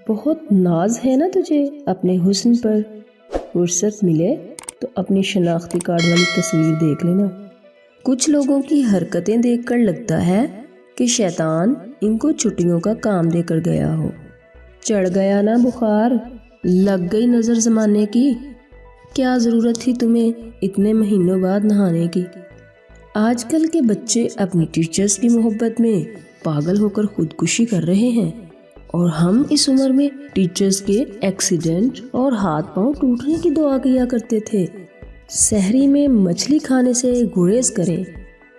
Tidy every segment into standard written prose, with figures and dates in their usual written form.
بہت ناز ہے نا تجھے اپنے حسن پر، فرصت ملے تو اپنی شناختی کارڈ والی تصویر دیکھ لینا۔ کچھ لوگوں کی حرکتیں دیکھ کر لگتا ہے کہ شیطان ان کو چھٹیوں کا کام دے کر گیا ہو۔ چڑھ گیا نا بخار، لگ گئی نظر زمانے کی، کیا ضرورت تھی تمہیں اتنے مہینوں بعد نہانے کی۔ آج کل کے بچے اپنی ٹیچرز کی محبت میں پاگل ہو کر خودکشی کر رہے ہیں، اور ہم اس عمر میں ٹیچرز کے ایکسیڈنٹ اور ہاتھ پاؤں ٹوٹنے کی دعا کیا کرتے تھے۔ سحری میں مچھلی کھانے سے گریز کریں،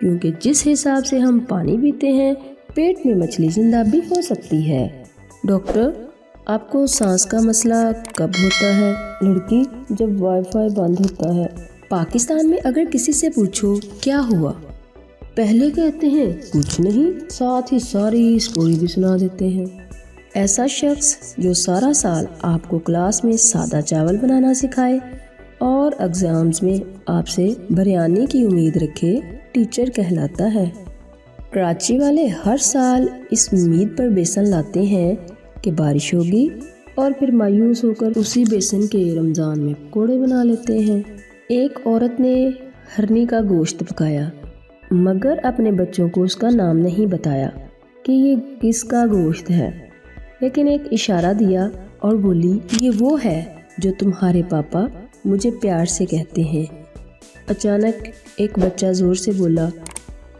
کیونکہ جس حساب سے ہم پانی پیتے ہیں پیٹ میں مچھلی زندہ بھی ہو سکتی ہے۔ ڈاکٹر، آپ کو سانس کا مسئلہ کب ہوتا ہے؟ لڑکی، جب وائی فائی بند ہوتا ہے۔ پاکستان میں اگر کسی سے پوچھو کیا ہوا، پہلے کہتے ہیں کچھ نہیں، ساتھ ہی ساری اسٹوری بھی سنا دیتے ہیں۔ ایسا شخص جو سارا سال آپ کو کلاس میں سادہ چاول بنانا سکھائے اور ایگزامز میں آپ سے بریانی کی امید رکھے، ٹیچر کہلاتا ہے۔ کراچی والے ہر سال اس امید پر بیسن لاتے ہیں کہ بارش ہوگی، اور پھر مایوس ہو کر اسی بیسن کے رمضان میں پکوڑے بنا لیتے ہیں۔ ایک عورت نے ہرنی کا گوشت پکایا، مگر اپنے بچوں کو اس کا نام نہیں بتایا کہ یہ کس کا گوشت ہے، لیکن ایک اشارہ دیا اور بولی، یہ وہ ہے جو تمہارے پاپا مجھے پیار سے کہتے ہیں۔ اچانک ایک بچہ زور سے بولا،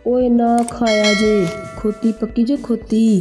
اوئے نہ کھایا جے، کھوتی پکی جے کھوتی۔